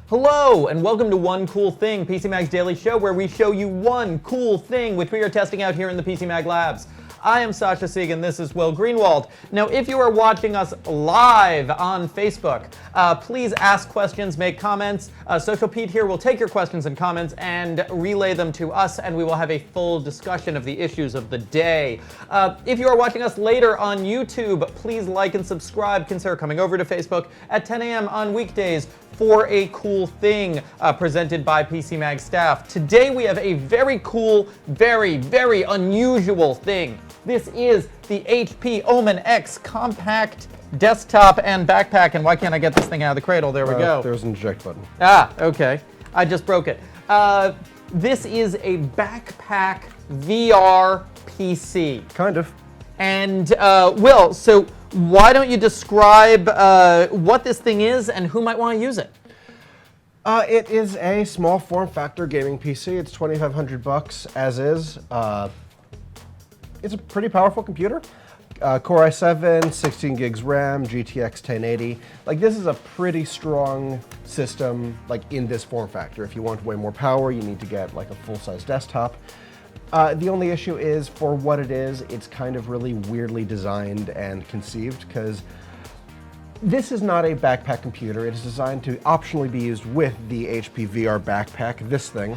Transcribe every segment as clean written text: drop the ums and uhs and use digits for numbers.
Hello, and welcome to One Cool Thing, PC Mag's daily show where we show you one cool thing which we are testing out here in the PC Mag Labs. I am Sasha Sieg, this is Will Greenwald. Now, if you are watching us live on Facebook, please ask questions, make comments. Social Pete here will take your questions and comments and relay them to us, and we will have a full discussion of the issues of the day. If you are watching us later on YouTube, please like and subscribe. Consider coming over to Facebook at 10 a.m. on weekdays for a cool thing presented by PC Mag staff. Today we have a very cool, very, very unusual thing. This is the HP Omen X compact desktop and backpack. And why can't I get this thing out of the cradle? There we go. There's an eject button. Ah, okay. I just broke it. This is a backpack VR PC. Kind of. And Will, so why don't you describe what this thing is and who might want to use it? It is a small form factor gaming PC. It's $2,500 as is. It's a pretty powerful computer. Core i7, 16 gigs RAM, GTX 1080. Like, this is a pretty strong system, like, in this form factor. If you want way more power, you need to get like a full-size desktop. The only issue is, for what it is, it's kind of really weirdly designed and conceived, because this is not a backpack computer. It is designed to optionally be used with the HP VR backpack, this thing,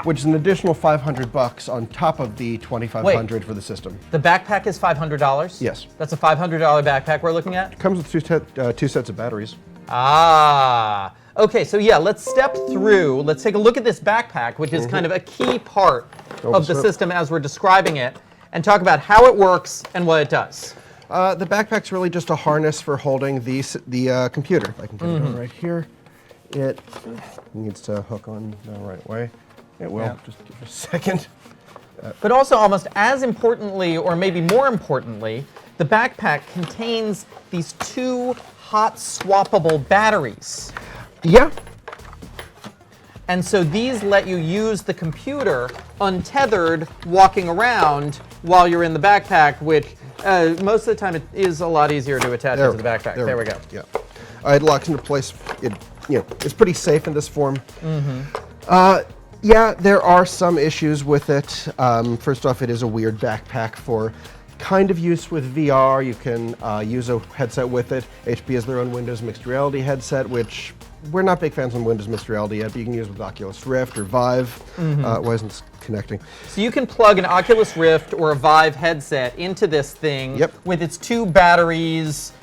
which is an additional $500 on top of the $2,500 for the system. The backpack is $500? Yes. That's a $500 backpack we're looking at? It comes with two sets of batteries. Ah. Okay, so yeah, let's step through. Let's take a look at this backpack, which is kind of a key part of the system as we're describing it, and talk about how it works and what it does. The backpack's really just a harness for holding the computer. I can get it on right here. It needs to hook on the right way. It will. Just give it a second. But also, almost as importantly, or maybe more importantly, the backpack contains these two hot swappable batteries. Yeah. And so these let you use the computer untethered, walking around while you're in the backpack, which most of the time it is a lot easier to attach it to the backpack. There we go. Yeah. It locks into place. It's pretty safe in this form. Yeah, there are some issues with it. First off, it is a weird backpack for kind of use with VR. You can use a headset with it. HP has their own Windows Mixed Reality headset, which we're not big fans on Windows Mixed Reality yet, but you can use with Oculus Rift or Vive. Why isn't it connecting? So you can plug an Oculus Rift or a Vive headset into this thing with its two batteries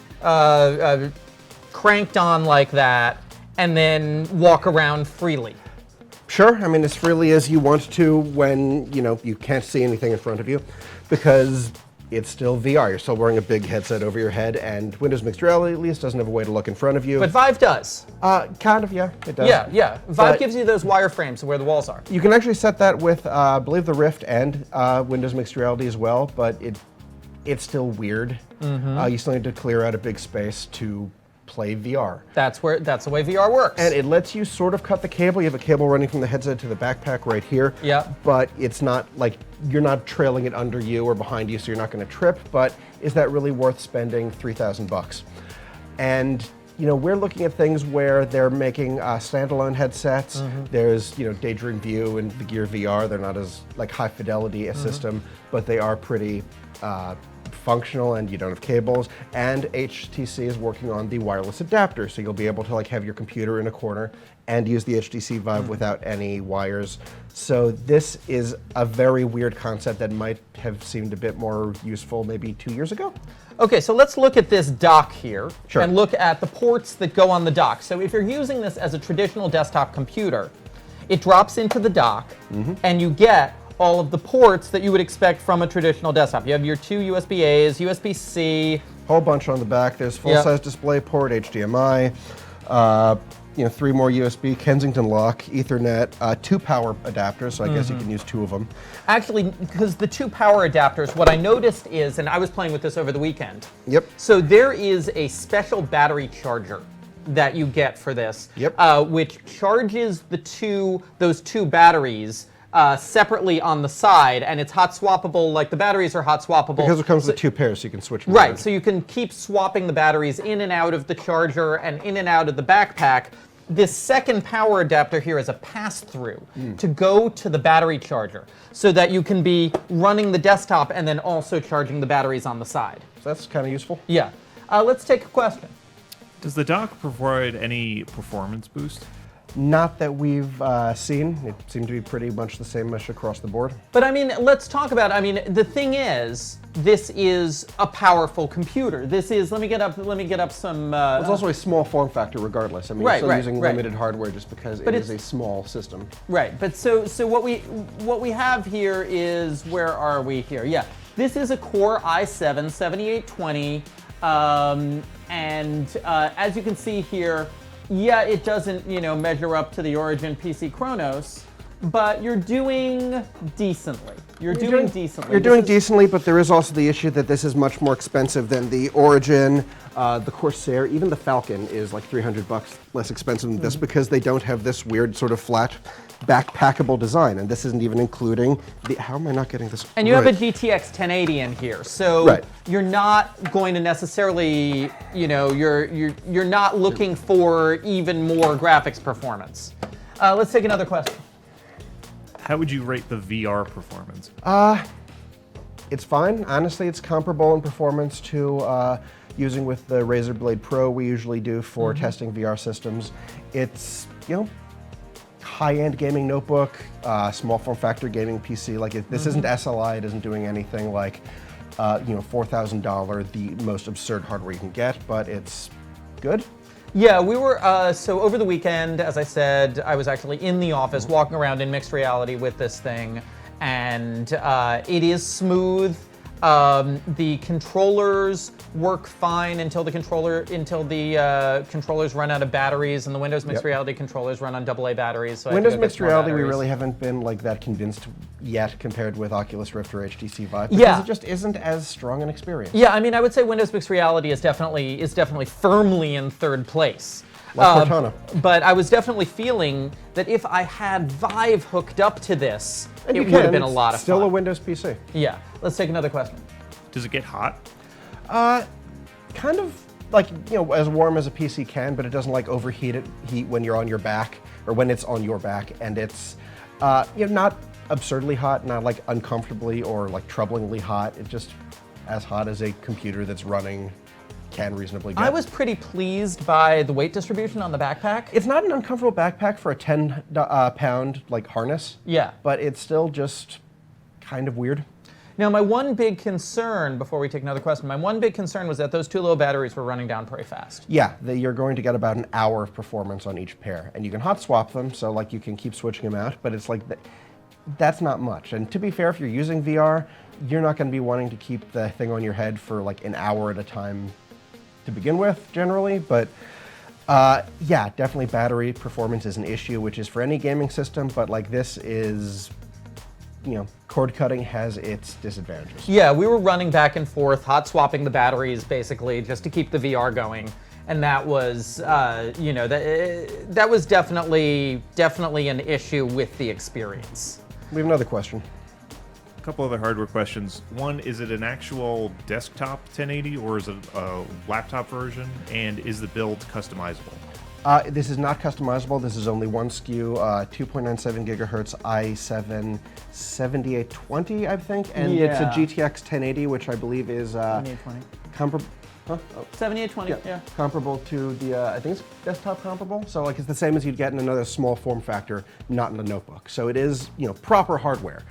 cranked on like that, and then walk around freely. Sure, I mean, as freely as you want to when, you can't see anything in front of you, because it's still VR. You're still wearing a big headset over your head, and Windows Mixed Reality at least doesn't have a way to look in front of you. But Vive does. Kind of, yeah, it does. Yeah. Vive gives you those wireframes where the walls are. You can actually set that with, I believe, the Rift and Windows Mixed Reality as well, but it's still weird. You still need to clear out a big space to play VR. That's the way VR works. And it lets you sort of cut the cable. You have a cable running from the headset to the backpack right here. Yeah. But it's not like you're not trailing it under you or behind you, so you're not going to trip. But is that really worth spending $3,000? And we're looking at things where they're making standalone headsets. There's Daydream View and the Gear VR. They're not as like high fidelity a system, but they are pretty functional, and you don't have cables. And HTC is working on the wireless adapter, so you'll be able to like have your computer in a corner and use the HTC Vive without any wires. So this is a very weird concept that might have seemed a bit more useful maybe 2 years ago. Okay, so let's look at this dock here and look at the ports that go on the dock. So if you're using this as a traditional desktop computer, it drops into the dock and you get all of the ports that you would expect from a traditional desktop. You have your two USB-A's, USB-C. Whole bunch on the back. There's full-size display port, HDMI, 3 more USB, Kensington lock, Ethernet, 2 power adapters, so I guess you can use 2 of them. Actually, because the 2 power adapters, what I noticed is, and I was playing with this over the weekend. So there is a special battery charger that you get for this, which charges those two batteries separately on the side, and it's hot swappable. Like, the batteries are hot swappable. Because it comes with 2 pairs, so you can switch them. Right, so you can keep swapping the batteries in and out of the charger and in and out of the backpack. this second power adapter here is a pass-through to go to the battery charger so that you can be running the desktop and then also charging the batteries on the side. So that's kind of useful. Yeah. Let's take a question. Does the dock provide any performance boost? Not that we've seen. It seemed to be pretty much the same mesh across the board. But I mean, let's talk about, I mean, the thing is, this is a powerful computer. This is, let me get up some... It's also a small form factor regardless. I mean, Right, you're still using right. limited hardware just because But it is it's- a small system. Right, but so what we have here is, where are we here? Yeah, this is a Core i7 7820, and as you can see here, yeah, it doesn't, measure up to the Origin PC Chronos, but you're doing decently. You're doing decently. You're doing decently, but there is also the issue that this is much more expensive than the Origin, the Corsair, even the Falcon is like $300 less expensive than this because they don't have this weird sort of flat backpackable design, and this isn't even including the, how am I not getting this And you right? have a GTX 1080 in here, so Right. you're not going to necessarily, you're not looking for even more graphics performance. Let's take another question. How would you rate the VR performance? It's fine. Honestly, it's comparable in performance to using with the Razer Blade Pro we usually do for testing VR systems. It's, high-end gaming notebook, small form factor gaming PC. Like this isn't SLI, it isn't doing anything like, $4,000, the most absurd hardware you can get, but it's good. Yeah, we were, so over the weekend, as I said, I was actually in the office walking around in mixed reality with this thing, and it is smooth. The controllers work fine until the controllers run out of batteries, and the Windows Mixed Reality controllers run on AA batteries. So Windows Mixed Reality, we really haven't been like that convinced yet compared with Oculus Rift or HTC Vive, because Yeah. it just isn't as strong an experience. Yeah, I mean, I would say Windows Mixed Reality is definitely firmly in third place. Like Cortana. But I was definitely feeling that if I had Vive hooked up to this, And it you would have can, been a lot of still fun. a Windows PC. Yeah, let's take another question. Does it get hot? Kind of like, as warm as a PC can, but it doesn't like overheat heat when you're on your back, or when it's on your back, and it's not absurdly hot, not like uncomfortably or like troublingly hot. It's just as hot as a computer that's running can reasonably get. I was pretty pleased by the weight distribution on the backpack. It's not an uncomfortable backpack for a 10-pound like harness. Yeah. But it's still just kind of weird. Now, my one big concern, before we take another question, my one big concern was that those two low batteries were running down pretty fast. Yeah, you're going to get about an hour of performance on each pair, and you can hot swap them, so like you can keep switching them out. But it's like that's not much. And to be fair, if you're using VR, you're not going to be wanting to keep the thing on your head for like an hour at a time to begin with, generally. But yeah, definitely battery performance is an issue, which is for any gaming system. But like this is, cord cutting has its disadvantages. Yeah, we were running back and forth, hot swapping the batteries basically just to keep the VR going, and that was, that was definitely an issue with the experience. We have another question. A couple other hardware questions. One, is it an actual desktop 1080 or is it a laptop version? And is the build customizable? This is not customizable. This is only one SKU, 2.97 gigahertz i7 7820, I think, and it's a Yeah. GTX 1080, which I believe is 7820. comparable. Huh? Oh, 7820, yeah. comparable to the, I think it's desktop comparable. So like it's the same as you'd get in another small form factor, not in a notebook. So it is, proper hardware,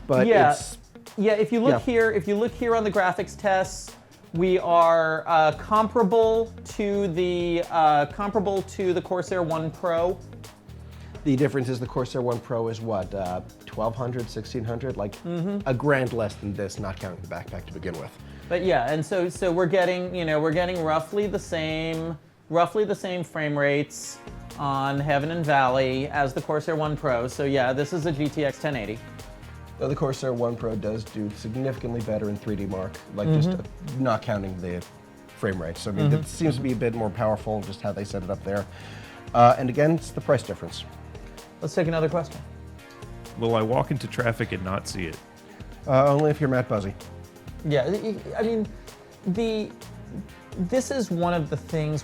but Yeah. it's Yeah, if you look Yeah. here, on the graphics tests, we are comparable to the Corsair One Pro. the difference is the Corsair One Pro is what, 1200, 1600, like a grand less than this, not counting the backpack to begin with. But yeah, and so we're getting roughly the same frame rates on Heaven and Valley as the Corsair One Pro. So yeah, this is a GTX 1080. Though the Corsair One Pro does do significantly better in 3D Mark, like just not counting the frame rate. So I mean, it seems to be a bit more powerful, just how they set it up there. And again, it's the price difference. Let's take another question. Will I walk into traffic and not see it? Only if you're Matt Buzzy. Yeah, I mean, this is one of the things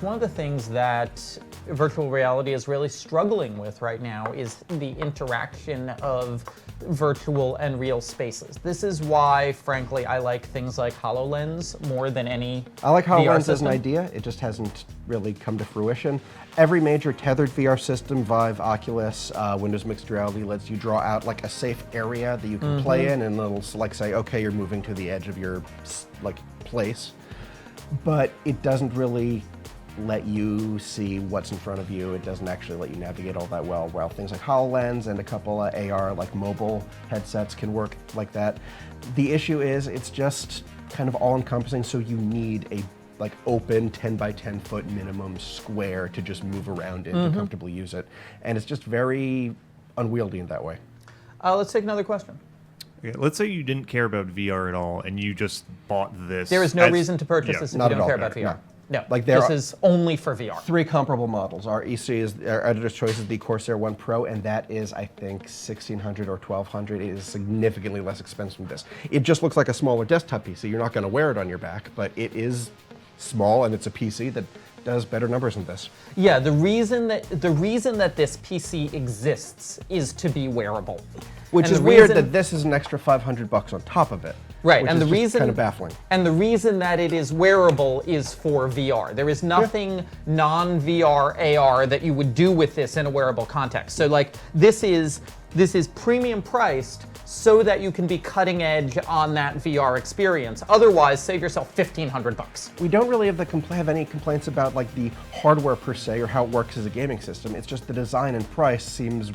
that virtual reality is really struggling with right now is the interaction of virtual and real spaces. This is why, frankly, I like things like HoloLens more than any I like VR HoloLens as system. an idea. It just hasn't really come to fruition. Every major tethered VR system, Vive, Oculus, Windows Mixed Reality, lets you draw out like a safe area that you can play in, and it'll like say, okay, you're moving to the edge of your like place. But it doesn't really let you see what's in front of you. It doesn't actually let you navigate all that well. While things like HoloLens and a couple of AR like mobile headsets can work like that. The issue is it's just kind of all-encompassing, so you need a like open 10 by 10 foot minimum square to just move around in to comfortably use it. And it's just very unwieldy in that way. Let's take another question. Okay, let's say you didn't care about VR at all, and you just bought this. There is no as- reason to purchase yeah. this if Not you at don't all, care no, about VR. No, Like there this are- is only for VR. 3 comparable models. Our editor's choice is the Corsair One Pro, and that is, I think, $1,600 or $1,200. It is significantly less expensive than this. It just looks like a smaller desktop PC. You're not going to wear it on your back, but it is small, and it's a PC that does better numbers than this. Yeah, the reason that this PC exists is to be wearable. Which And is the weird reason- that this is an extra $500 on top of it. Right, which and is the just reason kind of baffling. And the reason that it is wearable is for VR. There is nothing non-VR AR that you would do with this in a wearable context. So like this is premium priced so that you can be cutting edge on that VR experience. Otherwise, save yourself $1,500. We don't really have any complaints about like the hardware per se or how it works as a gaming system. It's just the design and price seems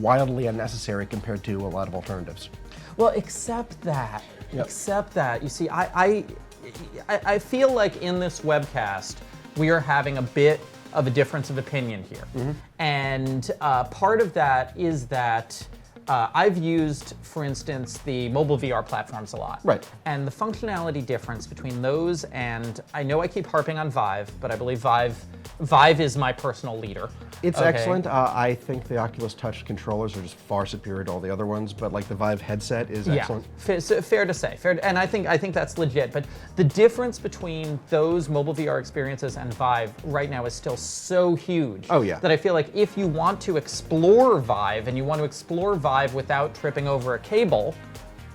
wildly unnecessary compared to a lot of alternatives. Well, except that. Yep. Except that. You see, I feel like in this webcast, we are having a bit of a difference of opinion here. And part of that is that I've used, for instance, the mobile VR platforms a lot. Right. And the functionality difference between those and, I know I keep harping on Vive, but I believe Vive is my personal leader. It's Okay. excellent. I think the Oculus Touch controllers are just far superior to all the other ones, but like the Vive headset is excellent. Yeah, fair to say. And I think that's legit. But the difference between those mobile VR experiences and Vive right now is still so huge. Oh, yeah. That I feel like if you want to explore Vive and you want to explore Vive without tripping over a cable,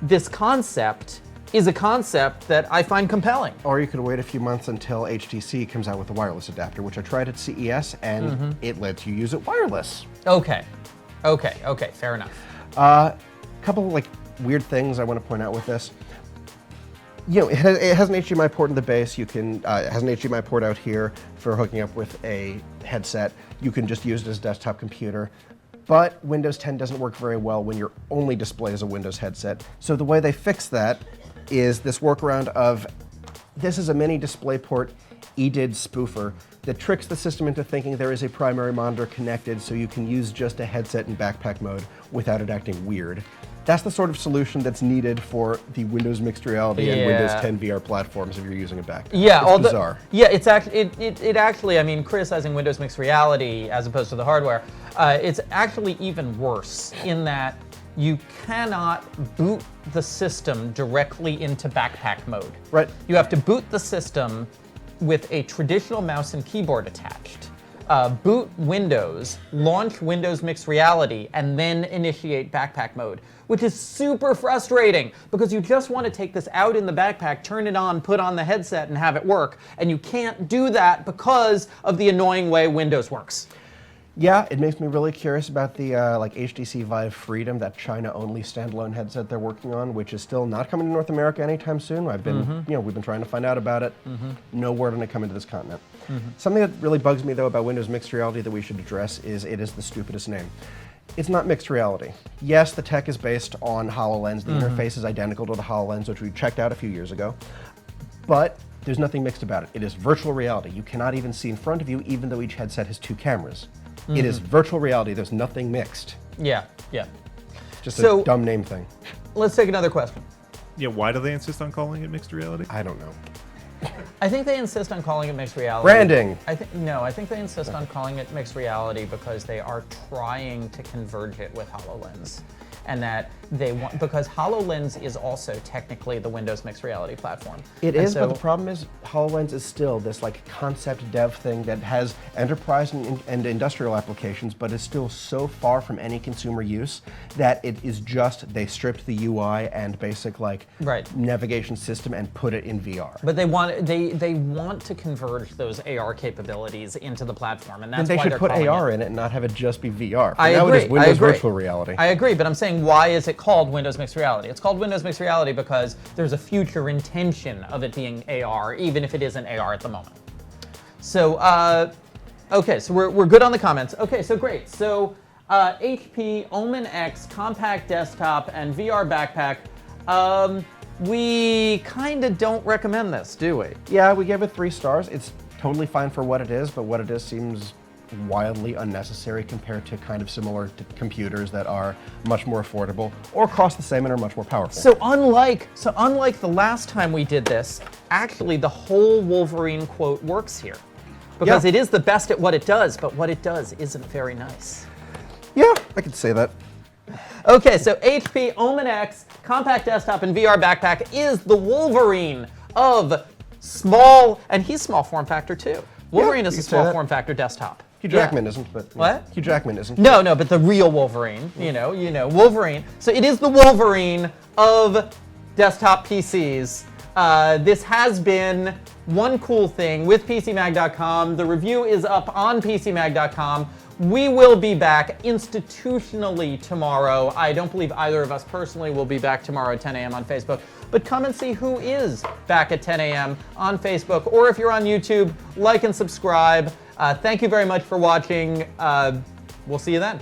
this concept is a concept that I find compelling. Or you could wait a few months until HTC comes out with a wireless adapter, which I tried at CES, and it lets you use it wireless. Okay, fair enough. Couple like weird things I want to point out with this. You know, it has an HDMI port in the base. You can it has an HDMI port out here for hooking up with a headset. You can just use it as a desktop computer. But Windows 10 doesn't work very well when your only display is a Windows headset. So the way they fix that is this workaround of, this is a mini DisplayPort EDID spoofer that tricks the system into thinking there is a primary monitor connected so you can use just a headset in backpack mode without it acting weird. That's the sort of solution that's needed for the Windows Mixed Reality and Windows Yeah. 10 VR platforms if you're using a backpack. Yeah, it's bizarre. It's actually it actually. I mean, criticizing Windows Mixed Reality as opposed to the hardware, it's actually even worse in that you cannot boot the system directly into backpack mode. Right. You have to boot the system with a traditional mouse and keyboard attached. Boot Windows, launch Windows Mixed Reality, and then initiate backpack mode, which is super frustrating because you just want to take this out in the backpack, turn it on, put on the headset, and have it work. And you can't do that because of the annoying way Windows works. Yeah, it makes me really curious about the like HTC Vive Freedom, that China-only standalone headset they're working on, which is still not coming to North America anytime soon. I've been, we've been trying to find out about it. No word on it coming to this continent. Something that really bugs me though about Windows Mixed Reality that we should address is it is the stupidest name. It's not mixed reality. Yes, the tech is based on HoloLens. The interface is identical to the HoloLens, which we checked out a few years ago. But there's nothing mixed about it. It is virtual reality. You cannot even see in front of you, even though each headset has 2 cameras. It is virtual reality. There's nothing mixed. Yeah. Just So- a dumb name thing. Let's take another question. Yeah, why do they insist on calling it mixed reality? I don't know. I think they insist on calling it mixed reality. Branding. I think they insist on calling it mixed reality because they are trying to converge it with HoloLens. and that they want, because HoloLens is also technically the Windows mixed reality platform. It And is, so, but the problem is HoloLens is still this like concept dev thing that has enterprise and industrial applications, but is still so far from any consumer use that it is just, they stripped the UI and basic like navigation system and put it in VR. But they want to converge those AR capabilities into the platform, and that's Then they why should they're put calling AR it. in it and not have it just be VR. I now agree. it is Windows I agree. virtual reality. I agree, but I'm saying, why is it called Windows Mixed Reality? It's called Windows Mixed Reality because there's a future intention of it being AR, even if it isn't AR at the moment. So, okay, so we're good on the comments. Okay, so great. So, HP, Omen X, compact desktop, and VR backpack. We kind of don't recommend this, do we? Yeah, we gave it 3 stars. It's totally fine for what it is, but what it is seems wildly unnecessary compared to kind of similar to computers that are much more affordable or cost the same and are much more powerful. So unlike the last time we did this, actually the whole Wolverine quote works here. Because it is the best at what it does, but what it does isn't very nice. Yeah, I could say that. Okay, so HP Omen X compact desktop and VR backpack is the Wolverine of small, and he's small form factor too. Wolverine is a small form factor desktop. Hugh Jackman isn't, but what? Hugh Jackman isn't. No, but the real Wolverine, you know, Wolverine. So it is the Wolverine of desktop PCs. This has been one cool thing with PCMag.com. The review is up on PCMag.com. We will be back institutionally tomorrow. I don't believe either of us personally will be back tomorrow at 10 a.m. on Facebook. But come and see who is back at 10 a.m. on Facebook. Or if you're on YouTube, like and subscribe. Thank you very much for watching. We'll see you then.